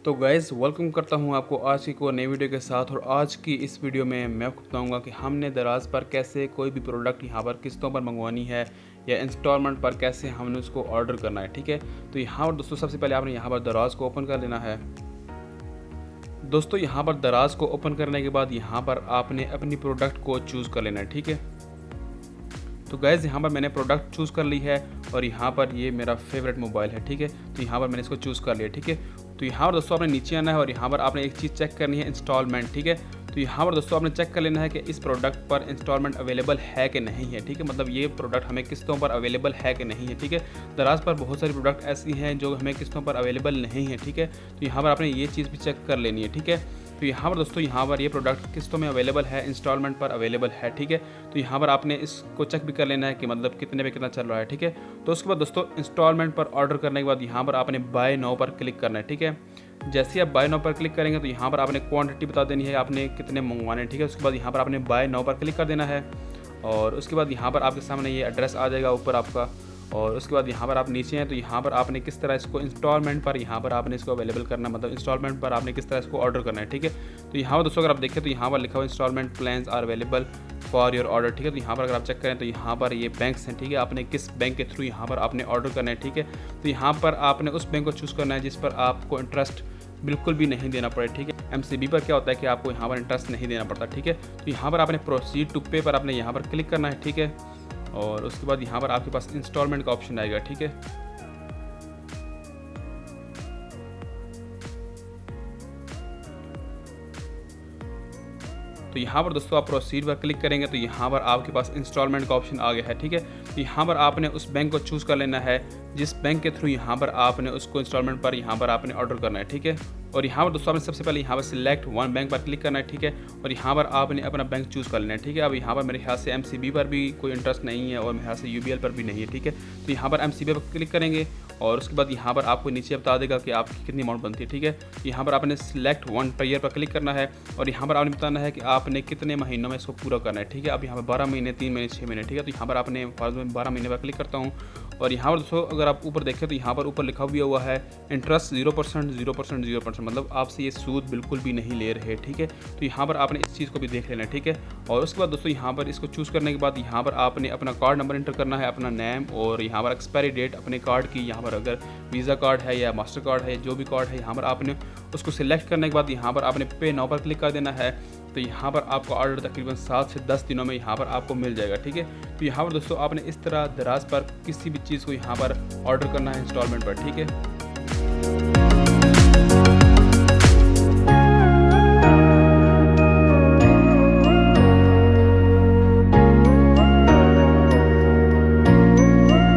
तो guys welcome करता हूं आपको आज की कोई नई वीडियो के साथ। और आज की इस वीडियो में मैं आपको बताऊंगा कि हमने दराज पर कैसे कोई भी प्रोडक्ट यहां पर किस्तों पर मंगवानी है या इंस्टॉलमेंट पर कैसे हमने उसको ऑर्डर करना है। ठीक है, तो यहाँ पर दोस्तों सबसे पहले आपने यहाँ पर दराज को ओपन कर लेना है। दोस्तों यहाँ पर दराज को ओपन करने के बाद यहाँ पर आपने अपनी प्रोडक्ट को चूज़ कर लेना है। ठीक है, तो गैज़ यहाँ पर मैंने प्रोडक्ट चूज़ कर ली है और यहाँ पर ये मेरा फेवरेट मोबाइल है। ठीक है, तो यहाँ पर मैंने इसको चूज़ कर लिया। ठीक है, तो यहाँ पर दोस्तों आपने नीचे आना है और यहाँ पर आपने एक चीज़ चेक करनी है, इंस्टॉलमेंट। ठीक है, तो यहाँ पर दोस्तों आपने चेक कर लेना है कि इस प्रोडक्ट पर इंस्टॉलमेंट अवेलेबल है कि नहीं है। ठीक है, मतलब ये प्रोडक्ट हमें किस्तों पर अवेलेबल है कि नहीं है। ठीक है, दराज पर बहुत सारी प्रोडक्ट ऐसी हैं जो हमें किस्तों पर अवेलेबल नहीं है। ठीक है, तो यहाँ पर आपने ये चीज़ भी चेक कर लेनी है। ठीक है, तो यहाँ पर दोस्तों यहाँ पर ये प्रोडक्ट किस्तों में अवेलेबल है, इंस्टॉलमेंट पर अवेलेबल है। ठीक है, तो यहाँ पर आपने इसको चेक भी कर लेना है कि मतलब कितने पे कितना चल रहा है। ठीक है, तो उसके बाद दोस्तों इंस्टॉलमेंट पर ऑर्डर करने के बाद यहाँ पर आपने बाय नाउ पर क्लिक करना है। ठीक है, जैसे ही आप बाय नाउ पर क्लिक करेंगे तो यहाँ पर आपने क्वांटिटी बता देनी है, आपने कितने मंगवाने हैं। ठीक है, उसके बाद यहाँ पर आपने बाय नाउ पर क्लिक कर देना है और उसके बाद यहाँ पर आपके सामने ये एड्रेस आ जाएगा ऊपर आपका। और उसके बाद यहाँ पर आप नीचे हैं तो यहाँ पर आपने किस तरह इसको इंस्टॉलमेंट पर यहाँ पर आपने इसको अवेलेबल करना, मतलब इंस्टॉलमेंट पर आपने किस तरह इसको ऑर्डर करना है। ठीक है, तो यहाँ पर दोस्तों अगर आप देखें तो यहाँ पर लिखा हुआ installment plans are available for your order. ठीक है, तो यहाँ पर अगर आप चेक करें तो यहाँ पर ये बैंक्स हैं। ठीक है, आपने किस बैंक के थ्रू यहाँ पर आपने ऑर्डर करना है। ठीक है, तो यहाँ पर आपने उस बैंक को चूज़ करना है जिस पर आपको इंटरेस्ट बिल्कुल भी नहीं देना पड़े। ठीक है, एमसीबी पर क्या होता है कि आपको यहाँ पर इंटरेस्ट नहीं देना पड़ता। ठीक है, तो यहाँ पर आपने प्रोसीड टू पे पर आपने यहाँ पर क्लिक करना है। ठीक है, और उसके बाद यहाँ पर आपके पास इंस्टॉलमेंट का ऑप्शन आएगा। ठीक है, तो यहाँ पर दोस्तों आप प्रोसीड पर क्लिक करेंगे तो यहाँ पर आपके पास इंस्टॉलमेंट का ऑप्शन आ गया है। ठीक है, तो यहाँ पर आपने उस बैंक को चूज़ कर लेना है जिस बैंक के थ्रू यहाँ पर आपने उसको इंस्टॉलमेंट पर यहाँ पर आपने ऑर्डर करना है। ठीक है, और यहाँ पर दोस्तों आपने सबसे पहले यहाँ पर सिलेक्ट वन बैंक पर क्लिक करना है। ठीक है, और यहाँ पर आपने अपना बैंक चूज़ कर लेना है। ठीक है, अब यहाँ पर मेरे ख्याल से एमसीबी पर भी कोई इंटरेस्ट नहीं है और मेरे ख्याल से यूबीएल पर भी नहीं है। ठीक है, तो यहाँ पर एमसीबी पर क्लिक करेंगे और उसके बाद यहाँ पर आपको नीचे बता देगा कि आपकी कितनी अमाउंट बनती है। ठीक है, यहाँ पर आपने सिलेक्ट वन पर ईयर पर क्लिक करना है और यहाँ पर आपने बताना है कि आपने कितने महीनों में इसको पूरा करना है। ठीक है, अब यहाँ पर 12 महीने, 3 महीने, 6 महीने। ठीक है, तो यहाँ पर आपने फालतू में 12 महीने पर क्लिक करता हूँ और यहाँ पर दोस्तों अगर आप ऊपर देखें तो यहाँ पर ऊपर लिखा हुआ है इंटरेस्ट 0%, 0%, 0%, मतलब आपसे ये सूद बिल्कुल भी नहीं ले रहे। ठीक है, तो यहाँ पर आपने इस चीज़ को भी देख लेना है। ठीक है, और उसके बाद दोस्तों यहाँ पर इसको चूज़ करने के बाद यहाँ पर आपने अपना कार्ड नंबर एंटर करना है, अपना नेम और यहाँ पर एक्सपायरी डेट अपने कार्ड की, यहाँ पर अगर वीज़ा कार्ड है या मास्टर कार्ड है, जो भी कार्ड है, यहाँ पर आपने उसको सिलेक्ट करने के बाद यहाँ पर आपने पे नाउ पर क्लिक कर देना है। तो यहाँ पर आपका ऑर्डर तकरीबन 7 से 10 दिनों में यहाँ पर आपको मिल जाएगा। ठीक है, तो यहाँ पर दोस्तों आपने इस तरह दराज पर किसी भी चीज़ को यहाँ पर ऑर्डर करना है इंस्टॉलमेंट पर। ठीक है।